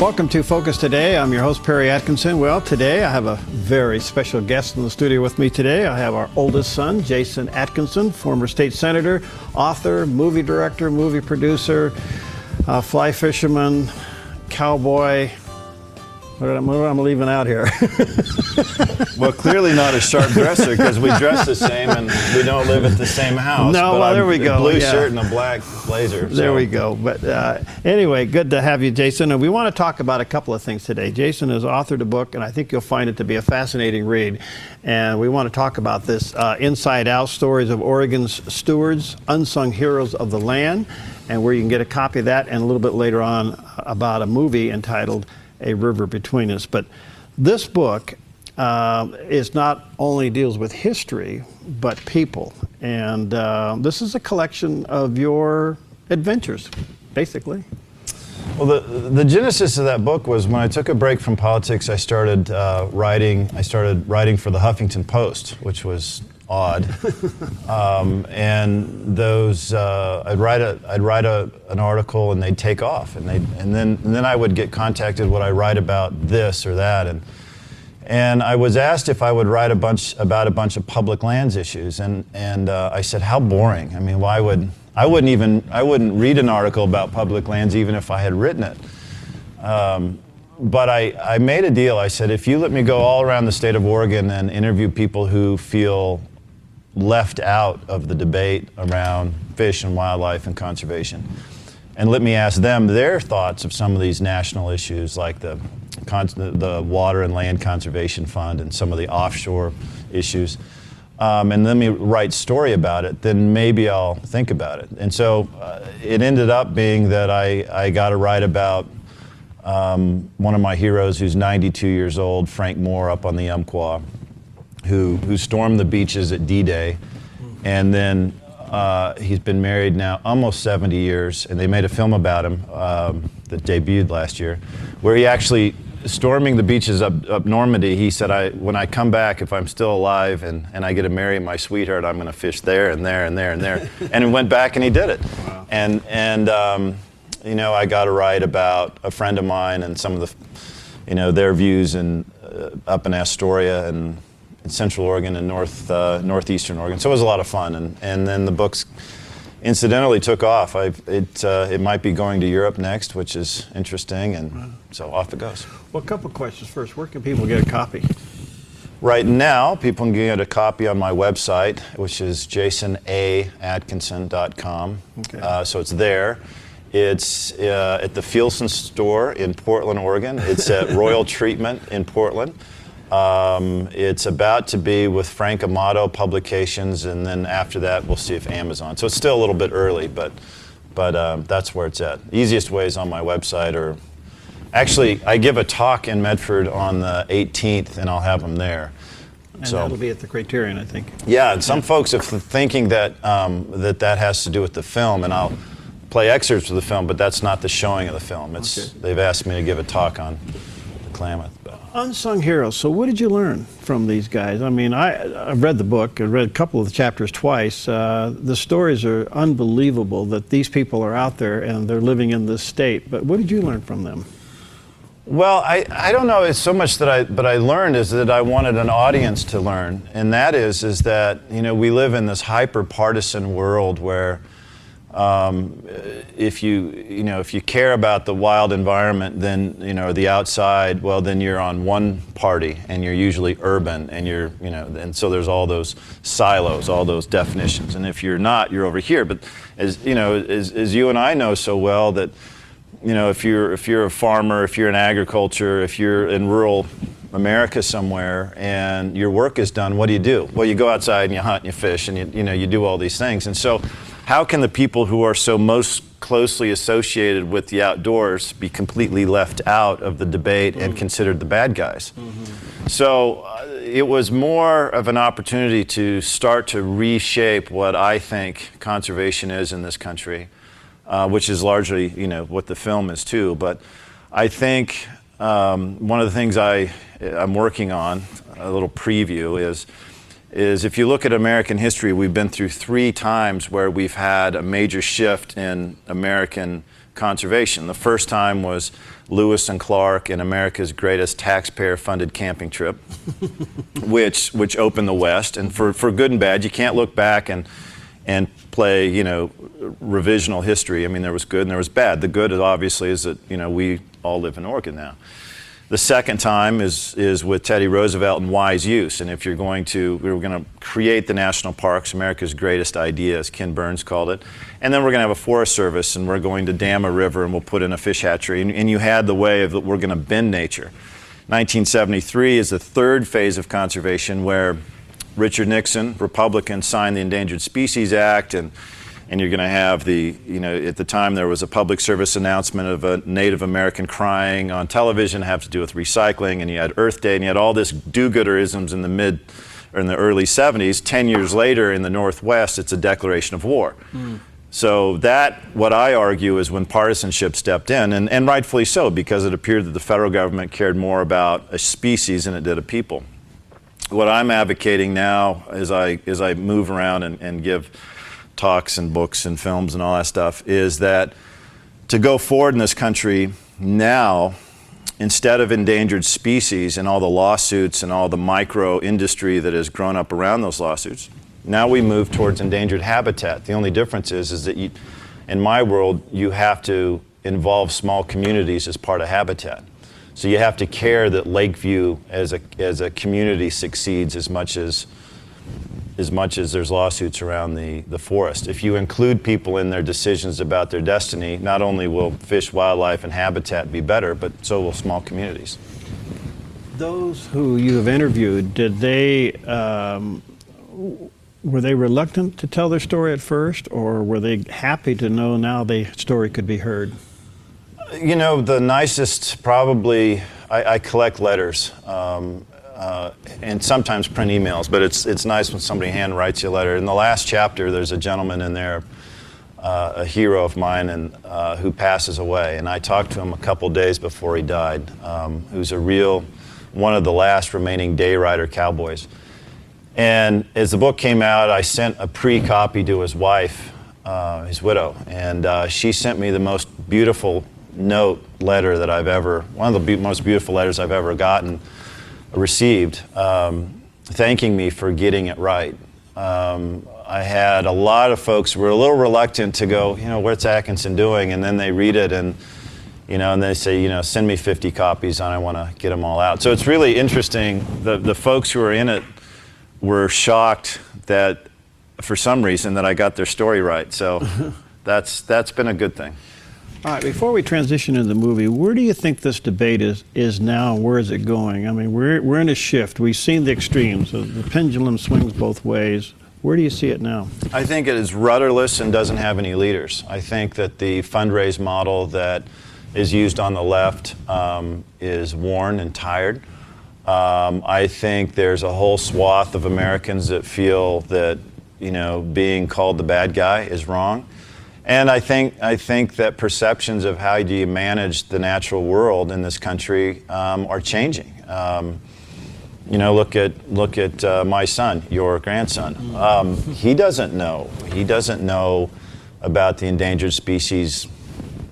Welcome to Focus Today. I'm your host, Perry Atkinson. Well, today I have a very special guest in the studio with me today. I have our oldest son, Jason Atkinson, former state senator, author, movie director, movie producer, fly fisherman, cowboy. What am I leaving out here? Well, clearly not a sharp dresser because we dress the same and we don't live at the same house. No, well, there we go. A blue shirt and a black blazer. There we go. But anyway, good to have you, Jason. And we want to talk about a couple of things today. Jason has authored a book, and I think you'll find it to be a fascinating read. And we want to talk about this Inside Out, Stories of Oregon's Stewards, Unsung Heroes of the Land, and where you can get a copy of that, and a little bit later on about a movie entitled A River Between Us. But this book is not only deals with history, but people. And this is a collection of your adventures, basically. Well, the genesis of that book was when I took a break from politics. I started writing. I started writing for the Huffington Post, which was odd. And those I'd write an article and they'd take off, and then I would get contacted, would I write about this or that, and I was asked if I would write about a bunch of public lands issues, and I said, how boring. I mean, why would I wouldn't read an article about public lands even if I had written it. But I made a deal. I said, if you let me go all around the state of Oregon and interview people who feel left out of the debate around fish and wildlife and conservation, and let me ask them their thoughts of some of these national issues like the Water and Land Conservation Fund and some of the offshore issues, and let me write story about it, then maybe I'll think about it. And so it ended up being that I got to write about one of my heroes who's 92 years old, Frank Moore, up on the Umpqua, who stormed the beaches at D-Day, and then he's been married now almost 70 years, and they made a film about him that debuted last year, where he actually, storming the beaches up Normandy, he said, when I come back, if I'm still alive and I get to marry my sweetheart, I'm going to fish there and there and there and there. And he went back and he did it. Wow. And you know, I got to write about a friend of mine and some of the, you know, their views up in Astoria and in Central Oregon and northeastern Oregon. So it was a lot of fun, and then the books incidentally took off. It might be going to Europe next, which is interesting, and so off it goes. Well, a couple questions first. Where can people get a copy? Right now, people can get a copy on my website, which is jasonaatkinson.com. Okay. So it's there. It's at the Fielson store in Portland, Oregon. It's at Royal Treatment in Portland. It's about to be with Frank Amato Publications, and then after that we'll see if Amazon. So it's still a little bit early, but that's where it's at. Easiest way is on my website, or actually I give a talk in Medford on the 18th, and I'll have them there. And so that'll be at the Criterion, I think. Yeah, and some folks are thinking that that has to do with the film, and I'll play excerpts of the film, but that's not the showing of the film. They've asked me to give a talk on the Klamath. Unsung heroes. So what did you learn from these guys? I mean, I've read the book. I read a couple of the chapters twice. The stories are unbelievable that these people are out there and they're living in this state. But what did you learn from them? Well, I don't know. It's so much that I learned is that I wanted an audience to learn, and that is that, you know, we live in this hyper-partisan world where if you care about the wild environment, then, you know, the outside, well, then you're on one party, and you're usually urban, and and so there's all those silos, all those definitions, and if you're not, you're over here. But as you know, as you and I know so well, that, you know, if you're a farmer, if you're in agriculture, if you're in rural America somewhere, and your work is done, what do? Well, you go outside and you hunt and you fish and you do all these things. And so how can the people who are so most closely associated with the outdoors be completely left out of the debate and considered the bad guys? Mm-hmm. So it was more of an opportunity to start to reshape what I think conservation is in this country, which is largely, you know, what the film is too. But I think one of the things I'm working on, a little preview, is if you look at American history, we've been through 3 times where we've had a major shift in American conservation. The first time was Lewis and Clark in America's greatest taxpayer-funded camping trip, which opened the West. And for good and bad, you can't look back and play, revisional history. I mean, there was good and there was bad. The good, obviously, is that, we all live in Oregon now. The second time is with Teddy Roosevelt and wise use. And if we were going to create the national parks, America's greatest idea, as Ken Burns called it. And then we're going to have a forest service, and we're going to dam a river, and we'll put in a fish hatchery. And you had the way of that we're going to bend nature. 1973 is the third phase of conservation, where Richard Nixon, Republican, signed the Endangered Species Act, and you're going to have at the time there was a public service announcement of a Native American crying on television, have to do with recycling, and you had Earth Day, and you had all this do-gooderisms in the early 70s. 10 years later in the Northwest, it's a declaration of war. So what I argue, is when partisanship stepped in, and rightfully so, because it appeared that the federal government cared more about a species than it did a people. What I'm advocating now, as I move around and give talks and books and films and all that stuff, is that to go forward in this country now, instead of endangered species and all the lawsuits and all the micro industry that has grown up around those lawsuits, now we move towards endangered habitat. The only difference is that in my world, you have to involve small communities as part of habitat. So you have to care that Lakeview as a community succeeds as much as there's lawsuits around the forest. If you include people in their decisions about their destiny, not only will fish, wildlife, and habitat be better, but so will small communities. Those who you have interviewed, were they reluctant to tell their story at first, or were they happy to know now the story could be heard? The nicest, probably, I collect letters. And sometimes print emails, but it's nice when somebody hand writes you a letter. In the last chapter, there's a gentleman in there, a hero of mine, and who passes away. And I talked to him a couple days before he died, who's one of the last remaining day rider cowboys. And as the book came out, I sent a pre-copy to his wife, his widow, and she sent me the most beautiful letter that one of the most beautiful letters I've ever received, thanking me for getting it right. I had a lot of folks who were a little reluctant to go, what's Atkinson doing? And then they read it and they say, send me 50 copies and I want to get them all out. So it's really interesting. The folks who were in it were shocked that, for some reason, that I got their story right. So that's been a good thing. All right, before we transition into the movie, where do you think this debate is now? Where is it going? I mean, we're in a shift. We've seen the extremes. The pendulum swings both ways. Where do you see it now? I think it is rudderless and doesn't have any leaders. I think that the fundraise model that is used on the left is worn and tired. I think there's a whole swath of Americans that feel that being called the bad guy is wrong. And I think that perceptions of how do you manage the natural world in this country are changing. Look at my son, your grandson. He doesn't know. He doesn't know about the endangered species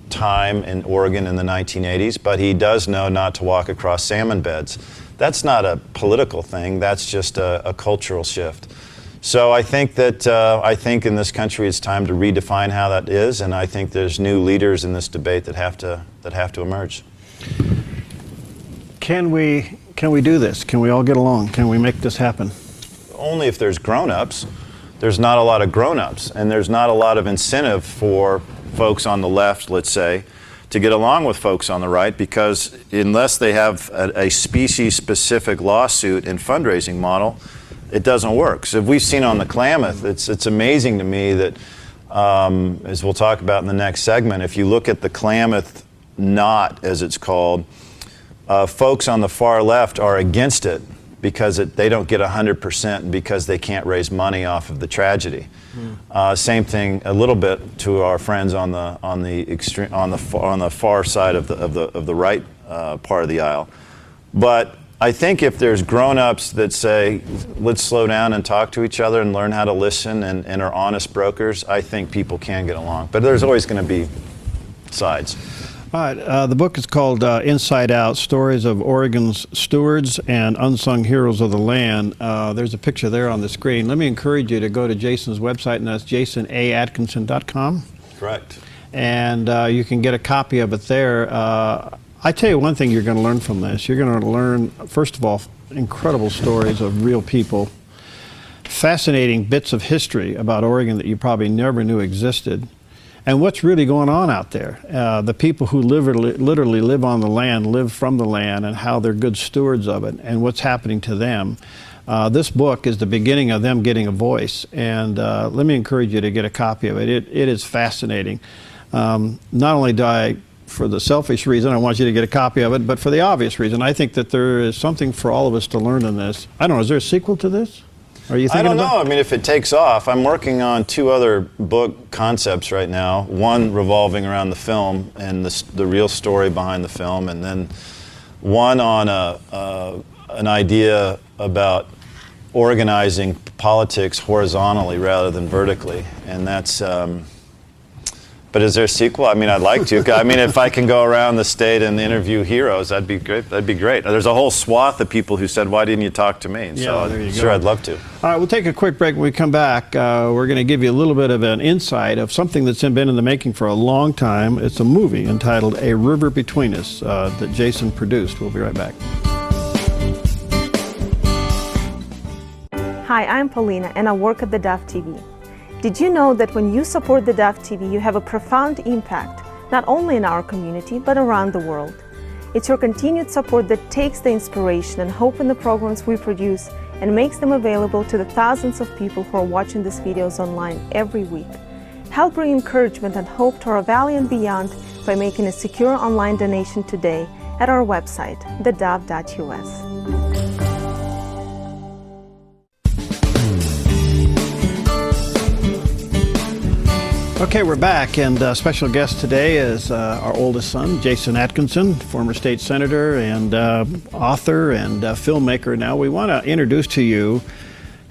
time in Oregon in the 1980s, but he does know not to walk across salmon beds. That's not a political thing. That's just a cultural shift. So I think in this country it's time to redefine how that is, and I think there's new leaders in this debate that have to emerge. Can we do this? Can we all get along? Can we make this happen? Only if there's grown-ups. There's not a lot of grown-ups, and there's not a lot of incentive for folks on the left, let's say, to get along with folks on the right, because unless they have a species-specific lawsuit and fundraising model, it doesn't work. So if we've seen on the Klamath, it's amazing to me that, as we'll talk about in the next segment, if you look at the Klamath knot, as it's called, folks on the far left are against it because they don't get 100% and because they can't raise money off of the tragedy. Same thing a little bit to our friends on the far side of the right part of the aisle. But I think if there's grown-ups that say, let's slow down and talk to each other and learn how to listen and are honest brokers, I think people can get along. But there's always going to be sides. All right, the book is called Inside Out, Stories of Oregon's Stewards and Unsung Heroes of the Land. There's a picture there on the screen. Let me encourage you to go to Jason's website, and that's jasonatkinson.com. Correct. And you can get a copy of it there. I tell you one thing you're going to learn from this. You're going to learn, first of all, incredible stories of real people, fascinating bits of history about Oregon that you probably never knew existed, and what's really going on out there. The people who literally live on the land, live from the land, and how they're good stewards of it, and what's happening to them. This book is the beginning of them getting a voice, and let me encourage you to get a copy of it. It is fascinating. Not only do I, for the selfish reason, I want you to get a copy of it, but for the obvious reason, I think that there is something for all of us to learn in this. I don't know, is there a sequel to this? Are you thinking I don't know. I mean, if it takes off, I'm working on 2 other book concepts right now. One revolving around the film and the real story behind the film, and then one on an idea about organizing politics horizontally rather than vertically, and that's. But is there a sequel? I mean, I'd like to. I mean, if I can go around the state and interview heroes, that'd be great. That'd be great. There's a whole swath of people who said, "Why didn't you talk to me?" And so, there you sure, go. I'd love to. All right, we'll take a quick break. When we come back, we're going to give you a little bit of an insight of something that's been in the making for a long time. It's a movie entitled A River Between Us that Jason produced. We'll be right back. Hi, I'm Paulina, and I work at theDove TV. Did you know that when you support theDove TV, you have a profound impact, not only in our community, but around the world? It's your continued support that takes the inspiration and hope in the programs we produce and makes them available to the thousands of people who are watching these videos online every week. Help bring encouragement and hope to our valley and beyond by making a secure online donation today at our website, thedove.us. Okay, we're back, and special guest today is our oldest son, Jason Atkinson, former state senator and author and filmmaker. Now, we want to introduce to you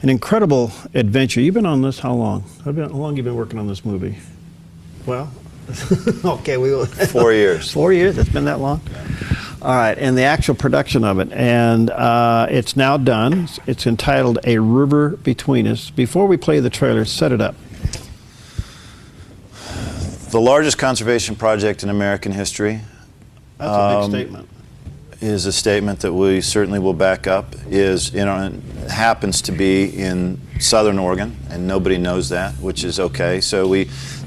an incredible adventure. You've been on this how long? How long have you been working on this movie? Well, okay, 4 years. 4 years? It's been that long? All right, and the actual production of it, and it's now done. It's entitled A River Between Us. Before we play the trailer, set it up. The largest conservation project in American history. That's a big statement. Is a statement that we certainly will back up. It happens to be in southern Oregon, and nobody knows that, which is okay. So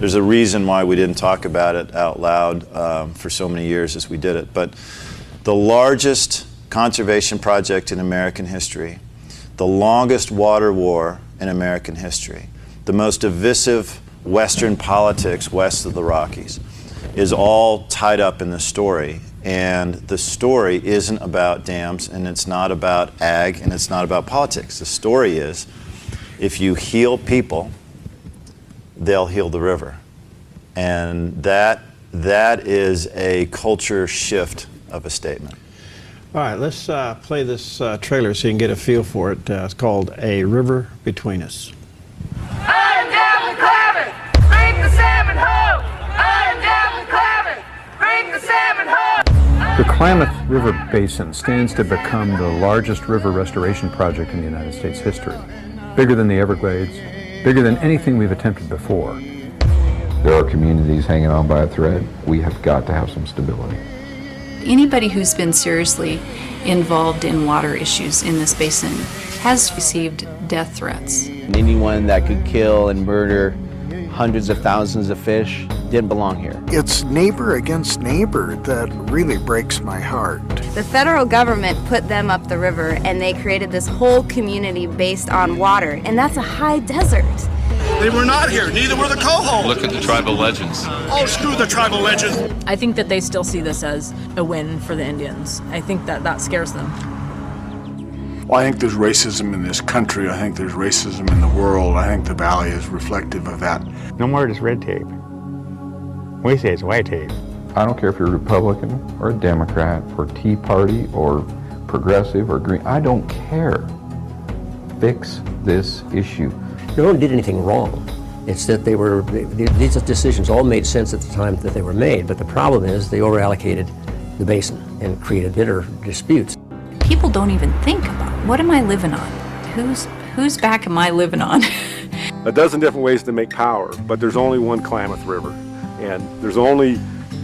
there's a reason why we didn't talk about it out loud for so many years as we did it. But the largest conservation project in American history, the longest water war in American history, the most divisive Western politics west of the Rockies, is all tied up in this story. And the story isn't about dams, and it's not about ag, and it's not about politics. The story is, if you heal people, they'll heal the river. And that is a culture shift of a statement. All right, let's play this trailer so you can get a feel for it. It's called A River Between Us. The Klamath River Basin stands to become the largest river restoration project in the United States history. Bigger than the Everglades, bigger than anything we've attempted before. There are communities hanging on by a thread. We have got to have some stability. Anybody who's been seriously involved in water issues in this basin has received death threats. Anyone that could kill and murder hundreds of thousands of fish didn't belong here. It's neighbor against neighbor that really breaks my heart. The federal government put them up the river and they created this whole community based on water, and that's a high desert. They were not here, neither were the cohos. Look at the tribal legends. Oh, screw the tribal legends. I think that they still see this as a win for the Indians. I think that scares them. Well, I think there's racism in this country. I think there's racism in the world. I think the valley is reflective of that. No more of this red tape. We say it's white tape. I don't care if you're a Republican or a Democrat or Tea Party or progressive or green. I don't care. Fix this issue. No one did anything wrong. It's that these decisions all made sense at the time that they were made, but the problem is they overallocated the basin and created bitter disputes. People don't even think about, what am I living on? Whose back am I living on? A dozen different ways to make power, but there's only one Klamath River, and there's only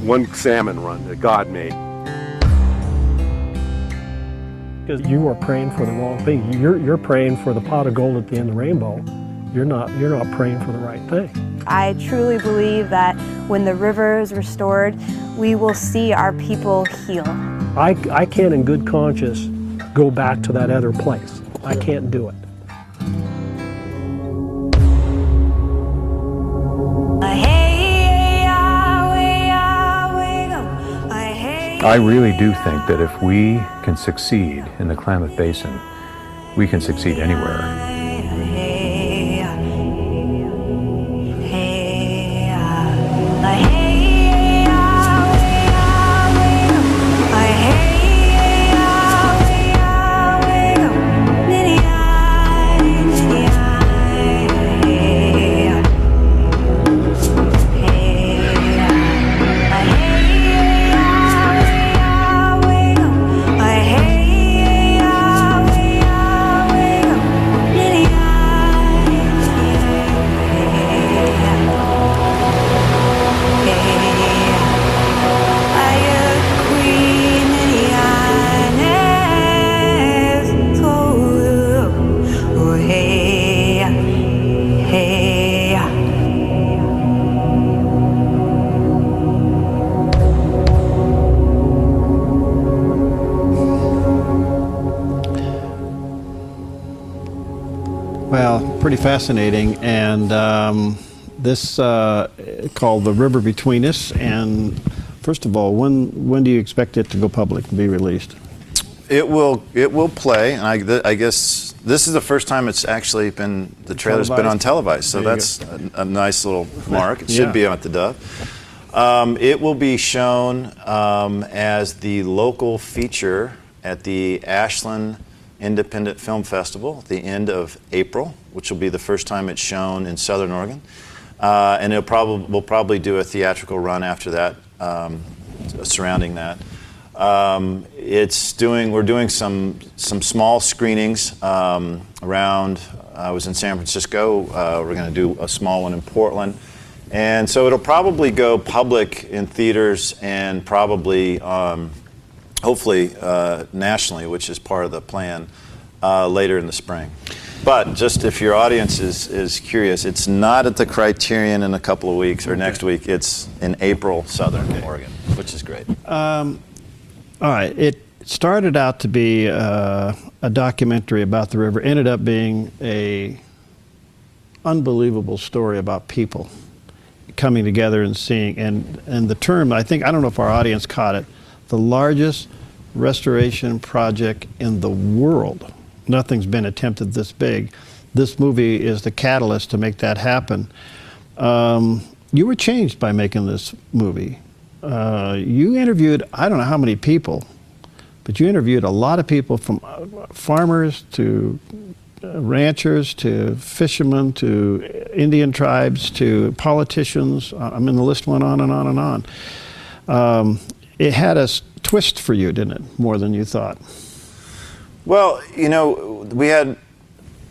one salmon run that God made. Because you are praying for the wrong thing. You're praying for the pot of gold at the end of the rainbow. You're not praying for the right thing. I truly believe that when the river is restored, we will see our people heal. I can't in good conscience go back to that other place. I can't do it. I really do think that if we can succeed in the Klamath Basin, we can succeed anywhere. Well, pretty fascinating, and this called The River Between Us. And first of all, when do you expect it to go public and be released? It will play, and I guess this is the first time it's actually been, the trailer's been on televised, so that's a nice little mark. It should be on theDove. It will be shown as the local feature at the Ashland Independent Film Festival at the end of April, which will be the first time it's shown in Southern Oregon. And we'll probably do a theatrical run after that, surrounding that. We're doing some small screenings around. I was in San Francisco. We're going to do a small one in Portland. And so it'll probably go public in theaters and probably hopefully nationally, which is part of the plan, later in the spring. But just if your audience is curious, it's not at the Criterion in a couple of weeks or next week. It's in April, Southern Oregon, which is great. All right. It started out to be a documentary about the river, ended up being a unbelievable story about people coming together and seeing, and the term, I don't know if our audience caught it, the largest restoration project in the world. Nothing's been attempted this big. This movie is the catalyst to make that happen. You were changed by making this movie. You interviewed, I don't know how many people, but you interviewed a lot of people, from farmers to ranchers to fishermen to Indian tribes to politicians. I mean, the list went on and on and on. It had a twist for you, didn't it? More than you thought. Well, we had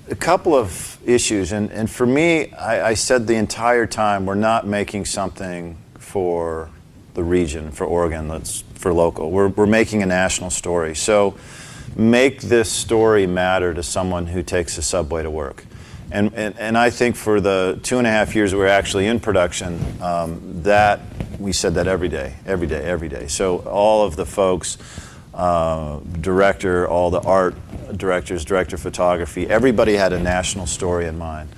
a couple of issues, and for me, I said the entire time, we're not making something for the region, for Oregon, that's for local. We're making a national story. So make this story matter to someone who takes the subway to work. And I think for the 2.5 years that we're actually in production, that we said that every day. So all of the folks, director, all the art directors, director of photography, everybody had a national story in mind.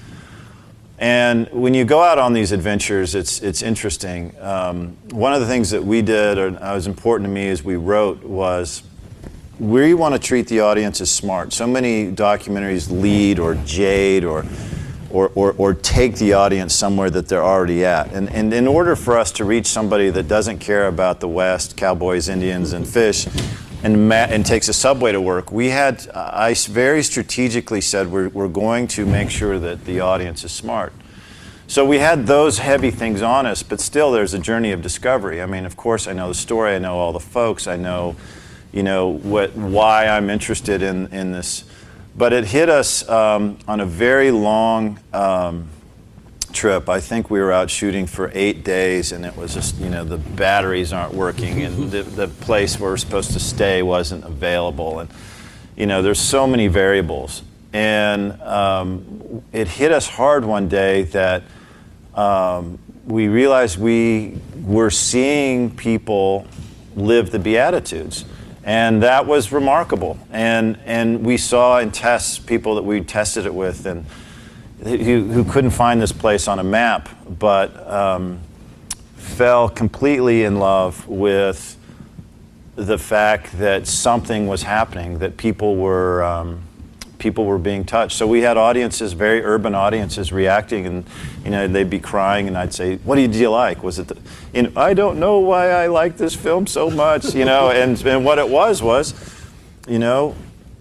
And when you go out on these adventures, it's interesting. One of the things that we did, or was important to me as we wrote, was we want to treat the audience as smart. So many documentaries lead or jade or take the audience somewhere that they're already at. And in order for us to reach somebody that doesn't care about the West, cowboys, Indians, and fish, and takes a subway to work, I very strategically said we're going to make sure that the audience is smart. So we had those heavy things on us, but still there's a journey of discovery. I mean, of course, I know the story, I know all the folks, I know, why I'm interested in this. But it hit us on a very long trip. I think we were out shooting for 8 days, and it was just, the batteries aren't working, and the place where we're supposed to stay wasn't available, and there's so many variables. And it hit us hard one day that we realized we were seeing people live the Beatitudes. And that was remarkable. And we saw in tests people that we tested it with and who couldn't find this place on a map, but fell completely in love with the fact that something was happening, that people were being touched. So we had audiences, very urban audiences, reacting, and they'd be crying, and I'd say, "What did you like? Was it I don't know why I like this film so much," and what it was,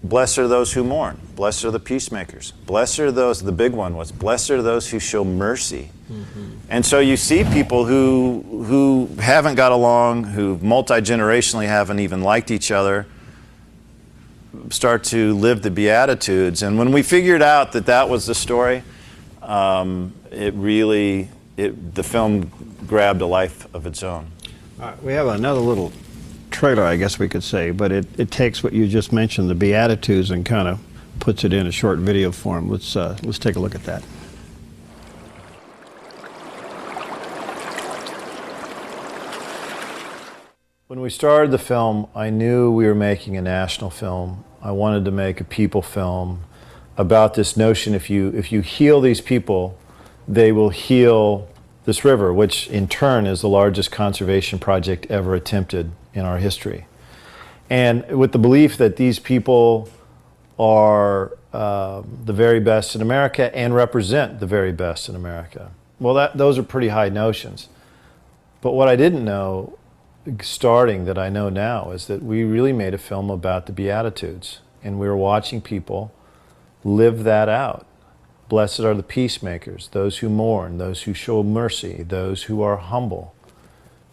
blessed are those who mourn, blessed are the peacemakers, blessed are those, the big one was, blessed are those who show mercy. Mm-hmm. And so you see people who haven't got along, who multi-generationally haven't even liked each other, start to live the Beatitudes. And when we figured out that that was the story, the film grabbed a life of its own. All right, we have another little trailer, I guess we could say, but it takes what you just mentioned, the Beatitudes, and kind of puts it in a short video form. Let's take a look at that. When we started the film, I knew we were making a national film. I wanted to make a people film about this notion, if you heal these people, they will heal this river, which in turn is the largest conservation project ever attempted in our history. And with the belief that these people are the very best in America and represent the very best in America. Well, those are pretty high notions. But what I didn't know starting that I know now is that we really made a film about the Beatitudes, and we were watching people live that out. Blessed are the peacemakers, those who mourn, those who show mercy, those who are humble.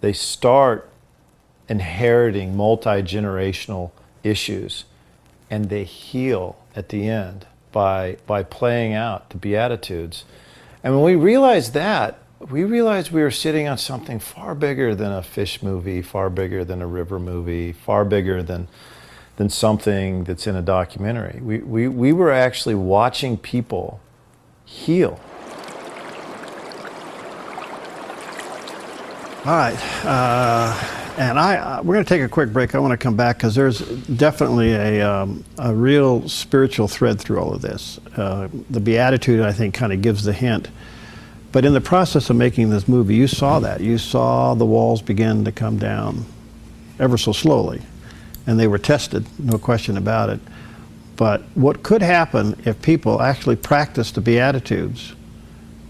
They start inheriting multi-generational issues, and they heal at the end by playing out the Beatitudes. And when we realized that, we realized we were sitting on something far bigger than a fish movie, far bigger than a river movie, far bigger than something that's in a documentary. We were actually watching people heal. All right, and we're going to take a quick break. I want to come back because there's definitely a real spiritual thread through all of this. The Beatitude, I think, kind of gives the hint. But in the process of making this movie, you saw that. You saw the walls begin to come down ever so slowly. And they were tested, no question about it. But what could happen if people actually practiced the Beatitudes,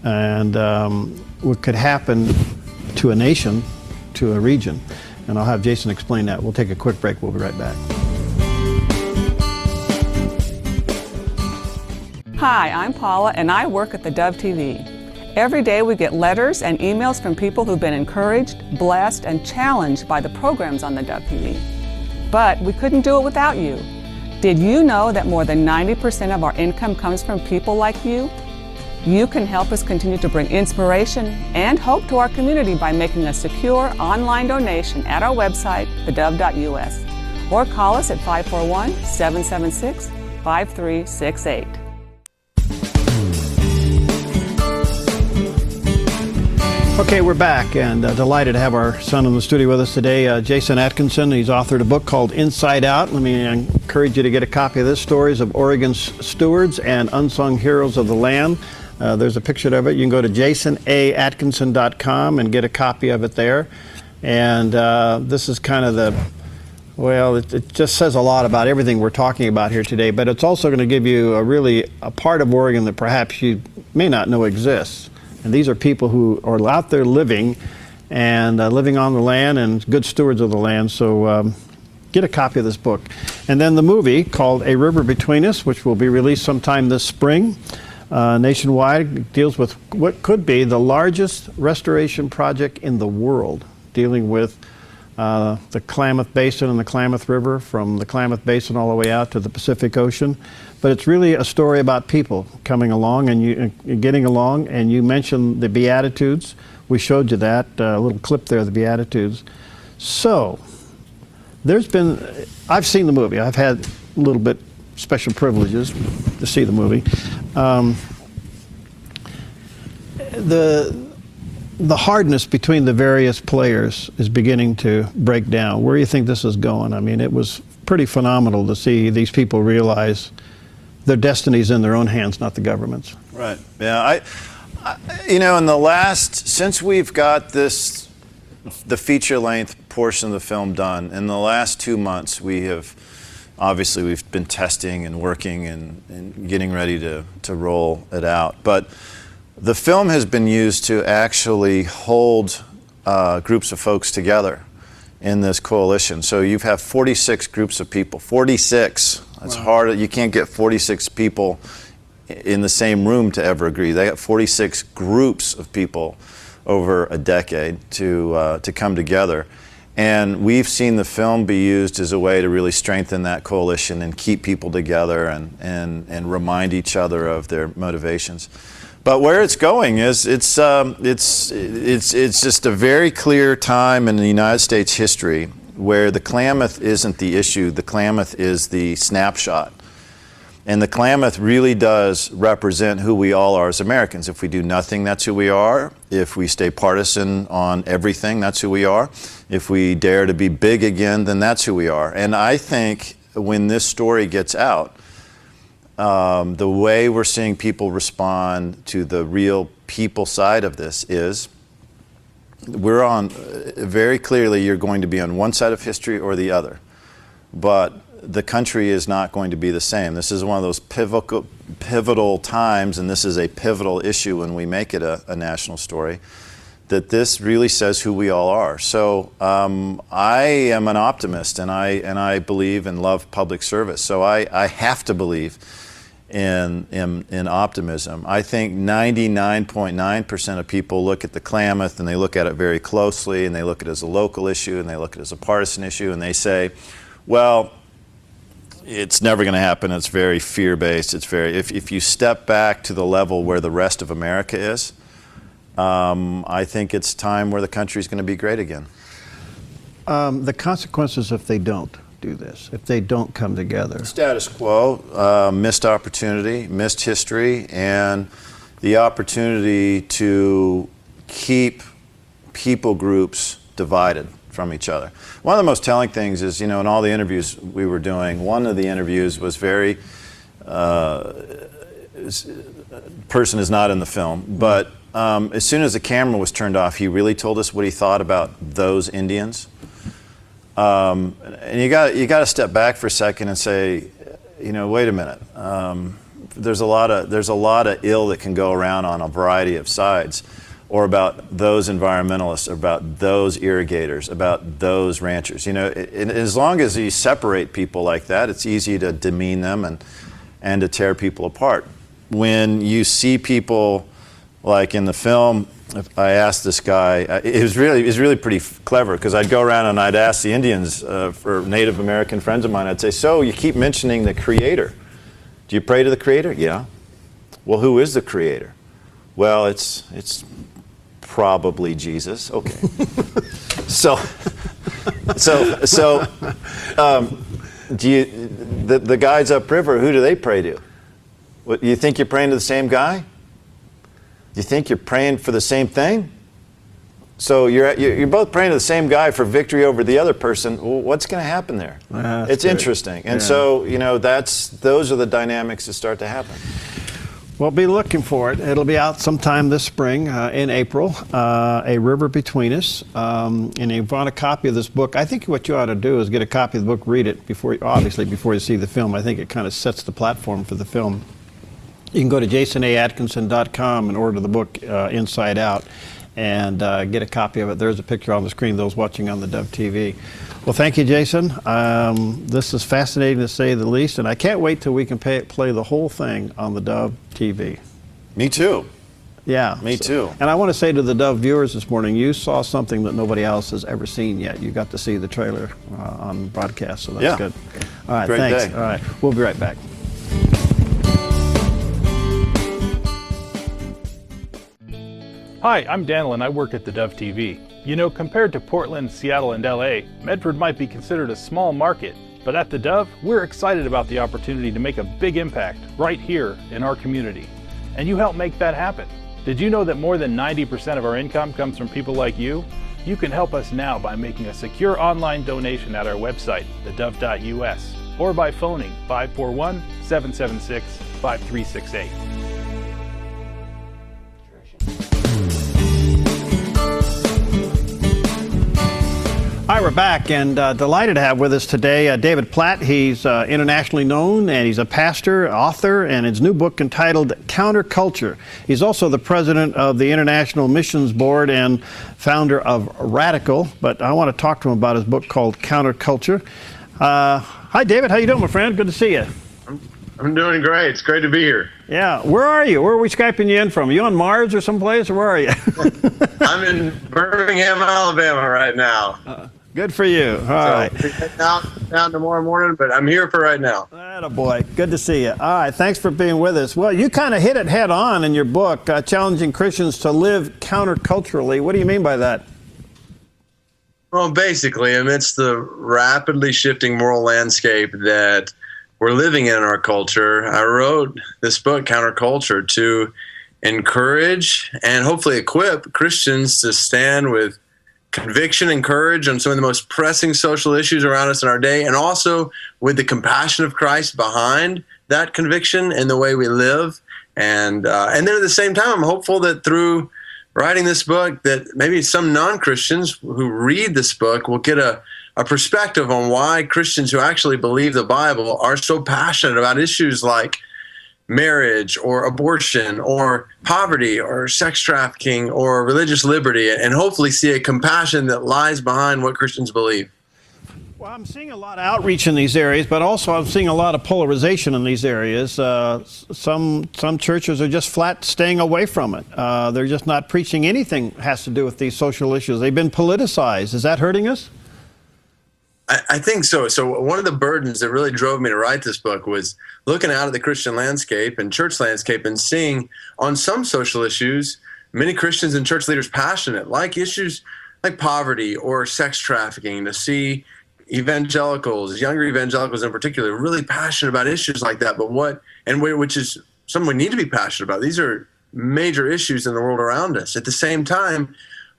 and what could happen to a nation, to a region? And I'll have Jason explain that. We'll take a quick break. We'll be right back. Hi, I'm Paula, and I work at theDove TV. Every day we get letters and emails from people who've been encouraged, blessed, and challenged by the programs on theDove TV. But we couldn't do it without you. Did you know that more than 90% of our income comes from people like you? You can help us continue to bring inspiration and hope to our community by making a secure online donation at our website, thedove.us, or call us at 541-776-5368. Okay, we're back, and delighted to have our son in the studio with us today, Jason Atkinson. He's authored a book called Inside Out. Let me encourage you to get a copy of this, Stories of Oregon's Stewards and Unsung Heroes of the Land. There's a picture of it. You can go to jasonatkinson.com and get a copy of it there. And this is kind of it just says a lot about everything we're talking about here today, but it's also going to give you a part of Oregon that perhaps you may not know exists. And these are people who are out there living and living on the land and good stewards of the land. So get a copy of this book. And then the movie called A River Between Us, which will be released sometime this spring. nationwide. It deals with what could be the largest restoration project in the world, dealing with the Klamath Basin and the Klamath River, from the Klamath Basin all the way out to the Pacific Ocean. But it's really a story about people coming along and getting along. And you mentioned the Beatitudes. We showed you that little clip there, the Beatitudes. So I've seen the movie. I've had a little bit special privileges to see the movie. The hardness between the various players is beginning to break down. Where do you think this is going? I mean, it was pretty phenomenal to see these people realize their destiny's in their own hands, not the government's. Right. Yeah. Since we've got the feature-length portion of the film done, in the last 2 months, we've been testing and working and getting ready to roll it out. But the film has been used to actually hold groups of folks together in this coalition. So you have 46 groups of people. 46. That's hard. You can't get 46 people in the same room to ever agree. They got 46 groups of people over a decade to come together. And we've seen the film be used as a way to really strengthen that coalition and keep people together and remind each other of their motivations. But where it's going is it's just a very clear time in the United States history where the Klamath isn't the issue. The Klamath is the snapshot. And the Klamath really does represent who we all are as Americans. If we do nothing, that's who we are. If we stay partisan on everything, that's who we are. If we dare to be big again, then that's who we are. And I think when this story gets out, the way we're seeing people respond to the real people side of this is we're on, very clearly, you're going to be on one side of history or the other. But the country is not going to be the same. This is one of those pivotal times, and this is a pivotal issue when we make it a national story, that this really says who we all are. So I am an optimist, and I believe and love public service. So I have to believe in optimism. I think 99.9% of people look at the Klamath and they look at it very closely, and they look at it as a local issue, and they look at it as a partisan issue, and they say, well, it's never going to happen. It's very fear-based. It's very, if you step back to the level where the rest of America is, I think it's time where the country's going to be great again. The consequences if they don't do this, if they don't come together. Status quo, missed opportunity, missed history, and the opportunity to keep people groups divided from each other. One of the most telling things is, in all the interviews we were doing, one of the interviews was very, person is not in the film, but as soon as the camera was turned off, he really told us what he thought about those Indians. And you got to step back for a second and say, wait a minute. There's a lot of ill that can go around on a variety of sides, or about those environmentalists, about those irrigators, about those ranchers. As long as you separate people like that, it's easy to demean them and to tear people apart. When you see people like in the film, I asked this guy, it was really pretty clever, because I'd go around and I'd ask the Indians, for Native American friends of mine, I'd say, so you keep mentioning the Creator. Do you pray to the Creator? Yeah. Well, who is the Creator? Well, it's probably Jesus. Okay. The guys upriver, who do they pray to? What, you think you're praying to the same guy? You think you're praying for the same thing? So you're both praying to the same guy for victory over the other person. Well, what's going to happen there? It's great. Interesting. And so, those are the dynamics that start to happen. Well, be looking for it. It'll be out sometime this spring, in April, A River Between Us. And if you want a copy of this book, I think what you ought to do is get a copy of the book, read it before you see the film. I think it kind of sets the platform for the film. You can go to jasonatkinson.com and order the book Inside Out and get a copy of it. There's a picture on the screen, those watching on the Dove TV. Well, thank you, Jason. This is fascinating to say the least, and I can't wait till we can play the whole thing on the Dove TV. Me too. Yeah. Me too. And I want to say to the Dove viewers this morning, you saw something that nobody else has ever seen yet. You got to see the trailer on broadcast, so that's good. All right, Great thanks. day. All right, we'll be right back. Hi, I'm Daniel and I work at theDove TV. You know, compared to Portland, Seattle, and LA, Medford might be considered a small market, but at theDove, we're excited about the opportunity to make a big impact right here in our community. And you help make that happen. Did you know that more than 90% of our income comes from people like you? You can help us now by making a secure online donation at our website, thedove.us, or by phoning 541-776-5368. Hi, we're back, and delighted to have with us today David Platt. He's internationally known, and he's a pastor, author, and his new book entitled Counterculture. He's also the president of the International Missions Board and founder of Radical, but I want to talk to him about his book called Counterculture. Hi, David. How you doing, my friend? Good to see you. I'm doing great. It's great to be here. Yeah. Where are you? Where are we Skyping you in from? Are you on Mars or someplace, or where are you? I'm in Birmingham, Alabama right now. Good for you. All right. Down tomorrow morning, but I'm here for right now. Attaboy. Good to see you. All right. Thanks for being with us. Well, you kind of hit it head on in your book, Challenging Christians to Live Counterculturally. What do you mean by that? Well, basically, amidst the rapidly shifting moral landscape that we're living in our culture, I wrote this book, Counterculture, to encourage and hopefully equip Christians to stand with conviction and courage on some of the most pressing social issues around us in our day, and also with the compassion of Christ behind that conviction and the way we live. And then at the same time, I'm hopeful that through writing this book, that maybe some non-Christians who read this book will get a perspective on why Christians who actually believe the Bible are so passionate about issues like marriage or abortion or poverty or sex trafficking or religious liberty, and hopefully see a compassion that lies behind what Christians believe. Well, I'm seeing a lot of outreach in these areas, but also I'm seeing a lot of polarization in these areas. Some churches are just flat staying away from it. They're just not preaching anything that has to do with these social issues. They've been politicized. Is that hurting us? I think so. So one of the burdens that really drove me to write this book was looking out at the Christian landscape and church landscape and seeing on some social issues, many Christians and church leaders passionate, like issues like poverty or sex trafficking, to see evangelicals, younger evangelicals in particular, really passionate about issues like that. But which is something we need to be passionate about. These are major issues in the world around us. At the same time,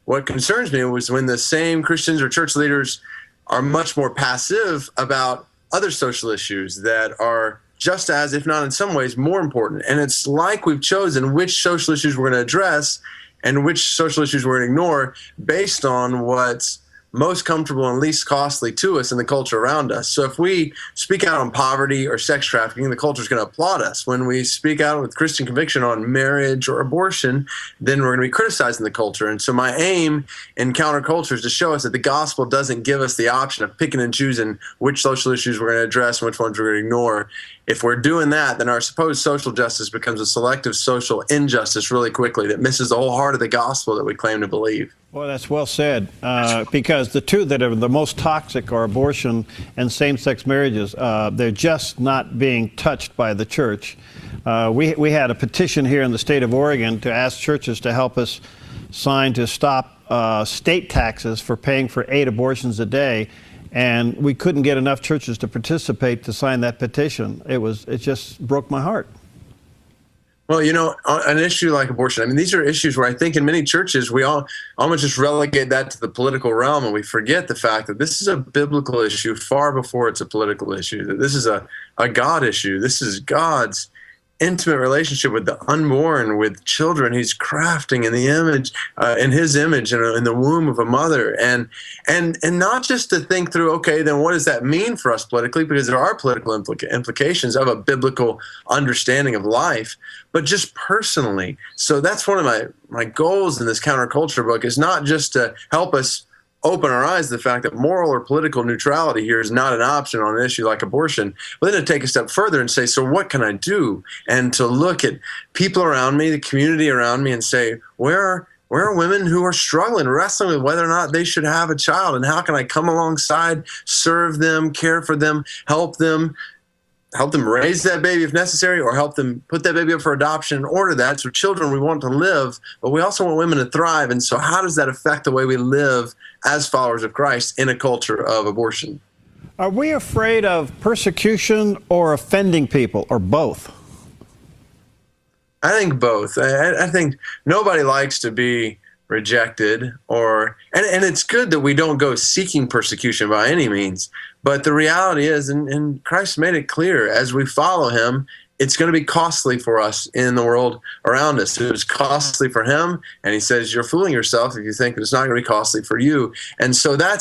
what concerns me was when the same Christians or church leaders are much more passive about other social issues that are just as, if not in some ways, more important. And it's like we've chosen which social issues we're going to address and which social issues we're going to ignore based on what's most comfortable and least costly to us in the culture around us. So if we speak out on poverty or sex trafficking, the culture is going to applaud us. When we speak out with Christian conviction on marriage or abortion, then we're going to be criticizing the culture. And so my aim in Counterculture is to show us that the gospel doesn't give us the option of picking and choosing which social issues we're going to address and which ones we're going to ignore. If we're doing that, then our supposed social justice becomes a selective social injustice really quickly that misses the whole heart of the gospel that we claim to believe. Well, that's well said, because the two that are the most toxic are abortion and same-sex marriages. They're just not being touched by the church. We had a petition here in the state of Oregon to ask churches to help us sign to stop state taxes for paying for 8 abortions a day. And we couldn't get enough churches to participate to sign that petition. It just broke my heart. Well, you know, an issue like abortion, I mean, these are issues where I think in many churches we all almost just relegate that to the political realm, and we forget the fact that this is a biblical issue far before it's a political issue, that this is a God issue. This is God's intimate relationship with the unborn, with children he's crafting in the image, in his image, in the womb of a mother, and not just to think through, okay, then what does that mean for us politically, because there are political implications of a biblical understanding of life, but just personally. So that's one of my goals in this Counterculture book, is not just to help us open our eyes to the fact that moral or political neutrality here is not an option on an issue like abortion, but then to take a step further and say, so what can I do? And to look at people around me, the community around me, and say, where are women who are struggling, wrestling with whether or not they should have a child, and how can I come alongside, serve them, care for them, help them raise that baby if necessary, or help them put that baby up for adoption and order that. So children, we want to live, but we also want women to thrive. And so how does that affect the way we live as followers of Christ in a culture of abortion? Are we afraid of persecution or offending people, or both? I think both. I think nobody likes to be rejected, and it's good that we don't go seeking persecution by any means. But the reality is, and Christ made it clear, as we follow him, it's going to be costly for us in the world around us. It was costly for him, and he says, you're fooling yourself if you think that it's not going to be costly for you. And so that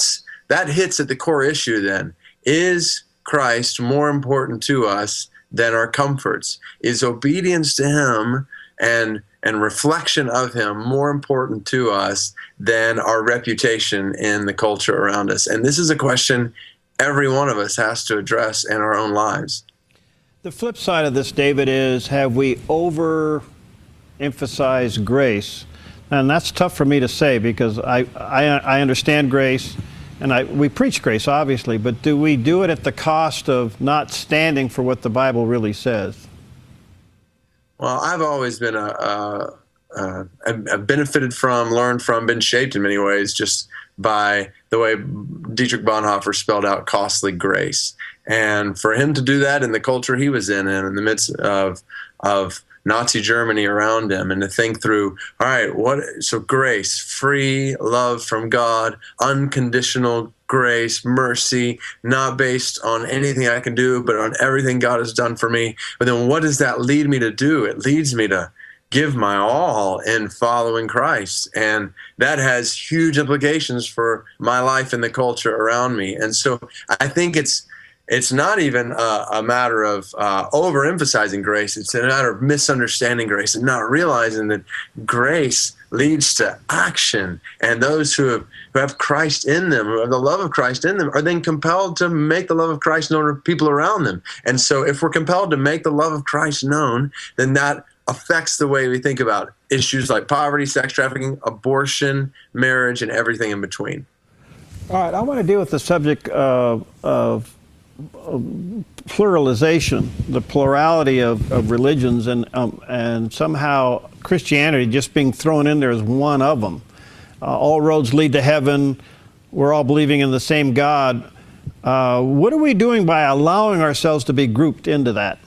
hits at the core issue then. Is Christ more important to us than our comforts? Is obedience to him and reflection of him more important to us than our reputation in the culture around us? And this is a question every one of us has to address in our own lives. The flip side of this, David, is have we overemphasized grace? And that's tough for me to say, because I understand grace, and we preach grace, obviously, but do we do it at the cost of not standing for what the Bible really says? Well, I've always been I've benefited from, learned from, been shaped in many ways just by the way Dietrich Bonhoeffer spelled out costly grace. And for him to do that in the culture he was in the midst of Nazi Germany around him, and to think through, all right, so grace, free love from God, unconditional grace, mercy, not based on anything I can do, but on everything God has done for me. But then what does that lead me to do? It leads me to give my all in following Christ. And that has huge implications for my life and the culture around me. And so I think it's not even a matter of overemphasizing grace. It's a matter of misunderstanding grace and not realizing that grace leads to action. And those who have Christ in them, who have the love of Christ in them, are then compelled to make the love of Christ known to people around them. And so if we're compelled to make the love of Christ known, then that affects the way we think about issues like poverty, sex trafficking, abortion, marriage, and everything in between. All right, I want to deal with the subject of pluralization, the plurality of religions, and somehow Christianity just being thrown in there as one of them. All roads lead to heaven. We're all believing in the same God. What are we doing by allowing ourselves to be grouped into that?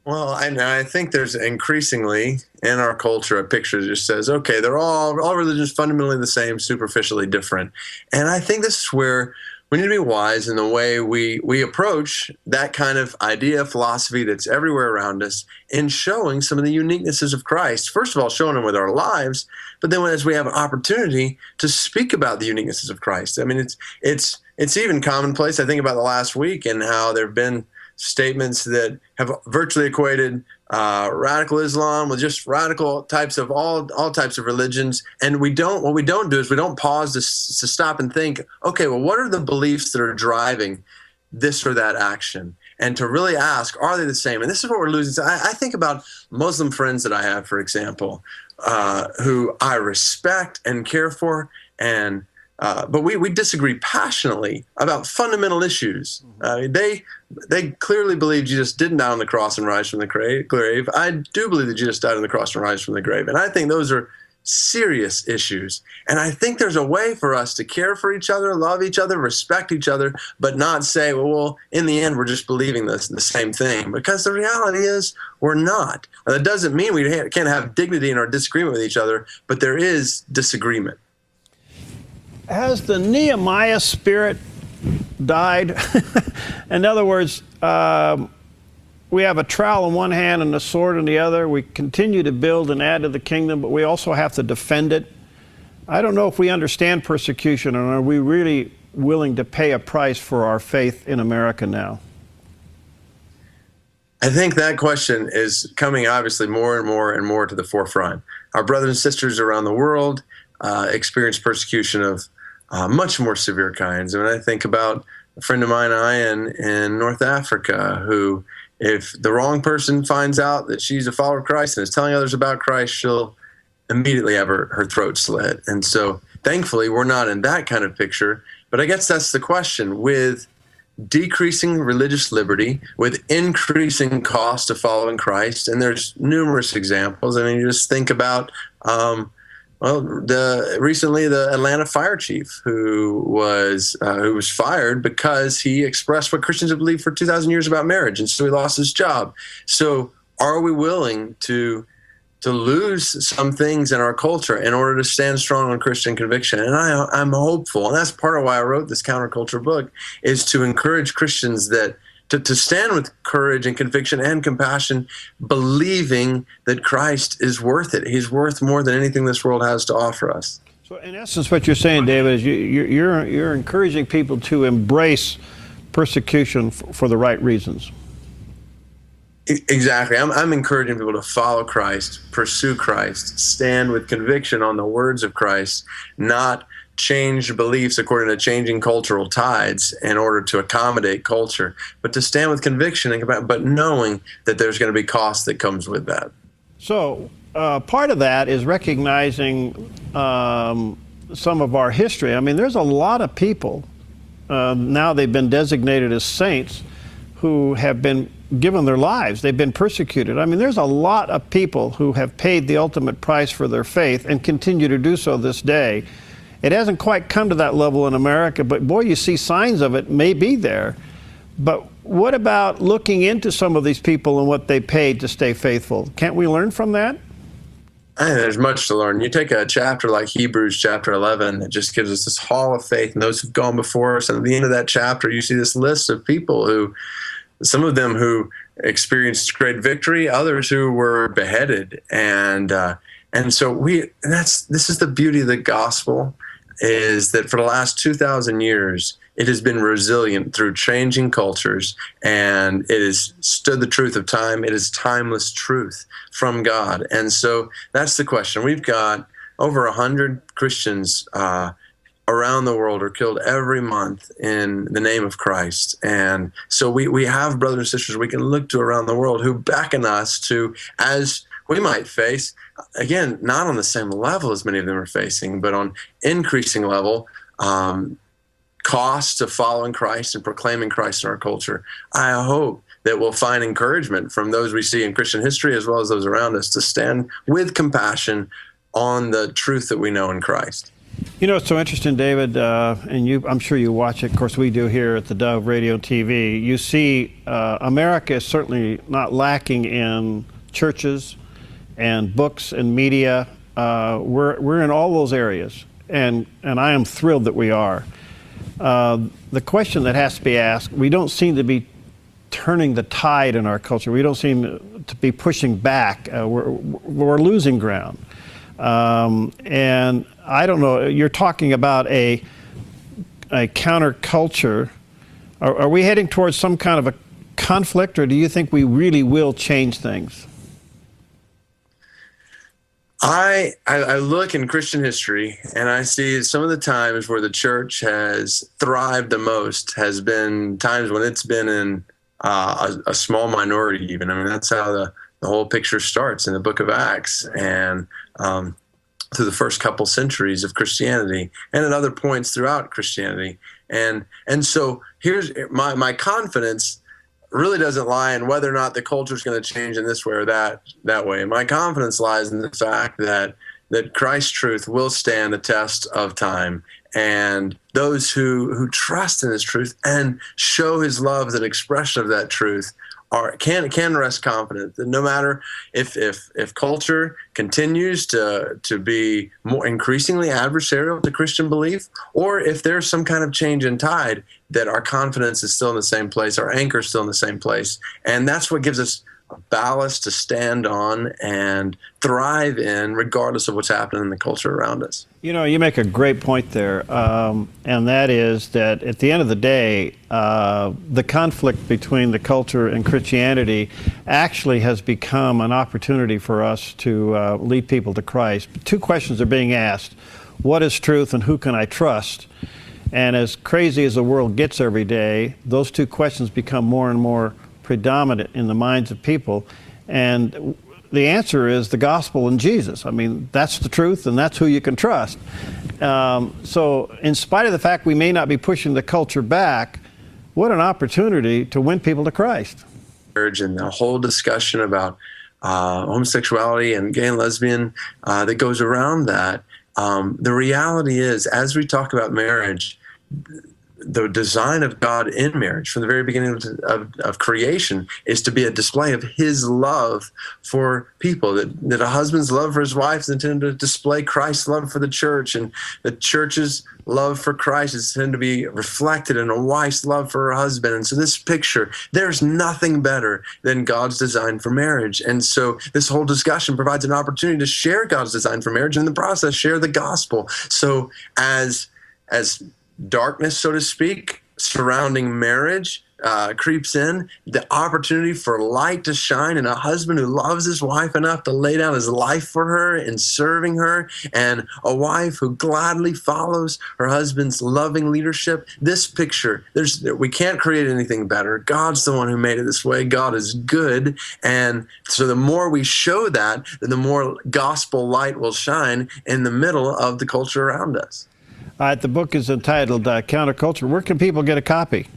Well, I think there's increasingly in our culture a picture that just says, okay, they're all religions fundamentally the same, superficially different. And I think this is where we need to be wise in the way we approach that kind of idea, philosophy that's everywhere around us, in showing some of the uniquenesses of Christ. First of all, showing them with our lives, but then as we have an opportunity to speak about the uniquenesses of Christ. I mean, it's even commonplace. I think about the last week and how there have been statements that have virtually equated radical Islam with just radical types of all types of religions. And what we don't do is we don't pause to stop and think, okay, well, what are the beliefs that are driving this or that action? And to really ask, are they the same? And this is what we're losing. I think about Muslim friends that I have, for example, who I respect and care for, but we disagree passionately about fundamental issues. They clearly believe Jesus didn't die on the cross and rise from the grave. I do believe that Jesus died on the cross and rise from the grave. And I think those are serious issues. And I think there's a way for us to care for each other, love each other, respect each other, but not say, well, in the end, we're just believing the same thing. Because the reality is we're not. Now, that doesn't mean we can't have dignity in our disagreement with each other, but there is disagreement. Has the Nehemiah spirit died? In other words, we have a trowel in one hand and a sword in the other. We continue to build and add to the kingdom, but we also have to defend it. I don't know if we understand persecution, and are we really willing to pay a price for our faith in America now? I think that question is coming obviously more and more and more to the forefront. Our brothers and sisters around the world experienced persecution of much more severe kinds. I mean, I think about a friend of mine, Ian, in North Africa, who, if the wrong person finds out that she's a follower of Christ and is telling others about Christ, she'll immediately have her throat slit. And so thankfully, we're not in that kind of picture. But I guess that's the question. With decreasing religious liberty, with increasing cost of following Christ, and there's numerous examples. I mean, you just think about recently the Atlanta fire chief who was fired because he expressed what Christians have believed for 2,000 years about marriage, and so he lost his job. So are we willing to lose some things in our culture in order to stand strong on Christian conviction? And I'm hopeful, and that's part of why I wrote this counterculture book, is to encourage Christians that to stand with courage and conviction and compassion, believing that Christ is worth it. He's worth more than anything this world has to offer us. So in essence, what you're saying, David, is you're encouraging people to embrace persecution for the right reasons. Exactly. I'm encouraging people to follow Christ, pursue Christ, stand with conviction on the words of Christ, not change beliefs according to changing cultural tides in order to accommodate culture, but to stand with conviction, but knowing that there's going to be cost that comes with that. So part of that is recognizing some of our history. I mean, there's a lot of people, now they've been designated as saints, who have been given their lives. They've been persecuted. I mean, there's a lot of people who have paid the ultimate price for their faith and continue to do so this day. It hasn't quite come to that level in America, but boy, you see signs of it may be there. But what about looking into some of these people and what they paid to stay faithful? Can't we learn from that? I think there's much to learn. You take a chapter like Hebrews chapter 11, it just gives us this hall of faith and those who've gone before us. And at the end of that chapter, you see this list of people who, some of them who experienced great victory, others who were beheaded. And so this is the beauty of the gospel, is that for the last 2,000 years, it has been resilient through changing cultures, and it has stood the truth of time. It is timeless truth from God. And so that's the question. We've got over 100 Christians around the world are killed every month in the name of Christ. And so we have brothers and sisters we can look to around the world who beckon us to, as we might face, again, not on the same level as many of them are facing, but on increasing level, costs of following Christ and proclaiming Christ in our culture. I hope that we'll find encouragement from those we see in Christian history as well as those around us to stand with compassion on the truth that we know in Christ. You know, it's so interesting, David, and I'm sure you watch it. Of course, we do here at the Dove Radio and TV. You see, America is certainly not lacking in churches and books and media. We're in all those areas, and I am thrilled that we are. The question that has to be asked, we don't seem to be turning the tide in our culture. We don't seem to be pushing back. We're losing ground. And I don't know, you're talking about a counterculture. Are we heading towards some kind of a conflict, or do you think we really will change things? I look in Christian history and I see some of the times where the church has thrived the most has been times when it's been in a small minority even. I mean, that's how the whole picture starts in the book of Acts and through the first couple centuries of Christianity and at other points throughout Christianity. And so here's my confidence really doesn't lie in whether or not the culture is going to change in this way or that way. My confidence lies in the fact that Christ's truth will stand the test of time, and those who trust in his truth and show his love as an expression of that truth can rest confident that no matter if culture continues to be more increasingly adversarial to Christian belief, or if there's some kind of change in tide, that our confidence is still in the same place, our anchor is still in the same place. And that's what gives us a ballast to stand on and thrive in, regardless of what's happening in the culture around us. You know, you make a great point there, and that is that at the end of the day, the conflict between the culture and Christianity actually has become an opportunity for us to lead people to Christ. Two questions are being asked. what is truth and who can I trust? And as crazy as the world gets every day, those two questions become more and more predominant in the minds of people. And the answer is the gospel and Jesus. I mean, that's the truth, and that's who you can trust. So in spite of the fact we may not be pushing the culture back, what an opportunity to win people to Christ. And the whole discussion about homosexuality and gay and lesbian that goes around that. The reality is, as we talk about marriage, the design of God in marriage from the very beginning of creation is to be a display of his love for people, that a husband's love for his wife is intended to display Christ's love for the church, and the church's love for Christ is intended to be reflected in a wife's love for her husband. And so this picture, there's nothing better than God's design for marriage. And so this whole discussion provides an opportunity to share God's design for marriage, and in the process share the gospel. So as darkness, so to speak, surrounding marriage creeps in, the opportunity for light to shine, and a husband who loves his wife enough to lay down his life for her in serving her, and a wife who gladly follows her husband's loving leadership. This picture, we can't create anything better. God's the one who made it this way. God is good. And so the more we show that, the more gospel light will shine in the middle of the culture around us. All right, the book is entitled Counterculture. Where can people get a copy?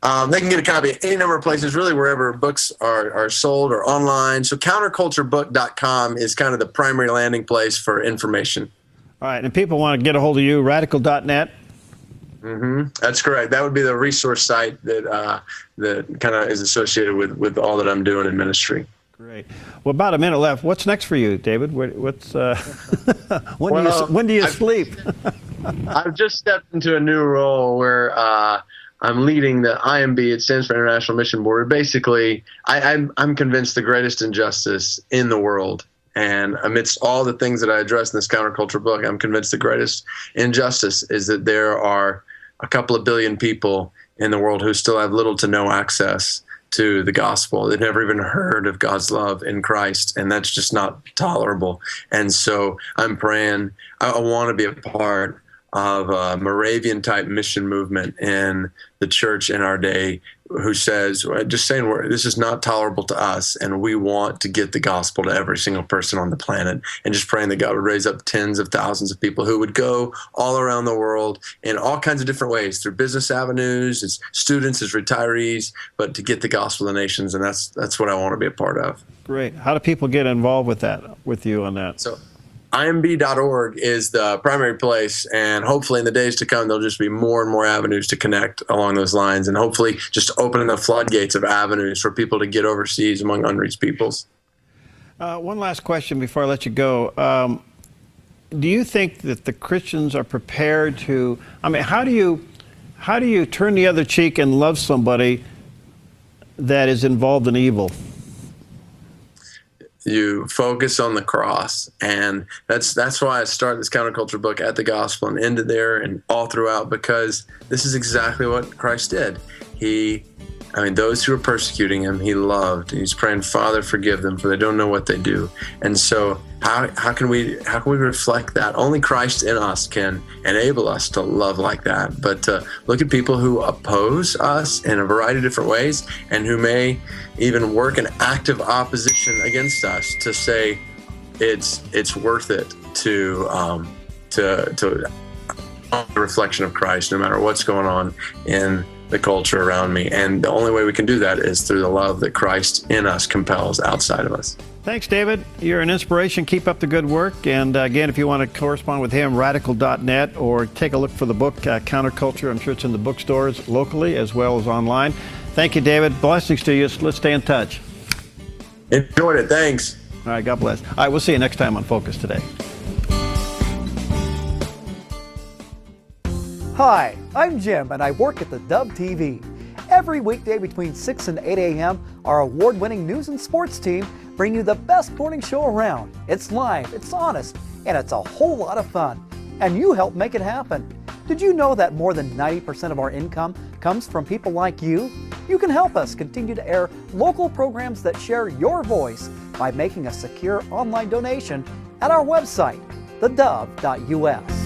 They can get a copy at any number of places, really wherever books are sold or online. So counterculturebook.com is kind of the primary landing place for information. All right, and people want to get a hold of you, radical.net. That's correct. That would be the resource site that kind of is associated with all that I'm doing in ministry. Great. Well, about a minute left. What's next for you, David? What's when do you sleep? I've just stepped into a new role where I'm leading the IMB. It stands for International Mission Board. Basically, I'm convinced the greatest injustice in the world, and amidst all the things that I address in this counterculture book, I'm convinced the greatest injustice is that there are a couple of billion people in the world who still have little to no access to the gospel. They've never even heard of God's love in Christ, and that's just not tolerable. And so I'm praying. I want to be a part of a Moravian-type mission movement in the church in our day who says, just saying, this is not tolerable to us, and we want to get the gospel to every single person on the planet, and just praying that God would raise up tens of thousands of people who would go all around the world in all kinds of different ways, through business avenues, as students, as retirees, but to get the gospel to the nations, and that's what I want to be a part of. Great. How do people get involved with you on that? So imb.org is the primary place, and hopefully in the days to come there'll just be more and more avenues to connect along those lines, and hopefully just opening the floodgates of avenues for people to get overseas among unreached peoples. One last question before I let you go. Do you think that the Christians are prepared to, how do you turn the other cheek and love somebody that is involved in evil? You focus on the cross, and that's why I started this counterculture book at the gospel and ended there and all throughout, because this is exactly what Christ did. Those who were persecuting him, he loved. He's praying, Father, forgive them, for they don't know what they do. And so how can we reflect that? Only Christ in us can enable us to love like that. But look at people who oppose us in a variety of different ways, and who may even work in active opposition against us, to say it's worth it to the reflection of Christ, no matter what's going on in the culture around me. And the only way we can do that is through the love that Christ in us compels outside of us. Thanks, David. You're an inspiration. Keep up the good work. And again, if you want to correspond with him, radical.net, or take a look for the book, Counterculture. I'm sure it's in the bookstores locally as well as online. Thank you, David. Blessings to you. Let's stay in touch. Enjoyed it. Thanks. All right. God bless. All right. We'll see you next time on Focus Today. Hi, I'm Jim, and I work at theDove TV. Every weekday between 6 and 8 a.m., our award-winning news and sports team bring you the best morning show around. It's live, it's honest, and it's a whole lot of fun. And you help make it happen. Did you know that more than 90% of our income comes from people like you? You can help us continue to air local programs that share your voice by making a secure online donation at our website, thedove.us.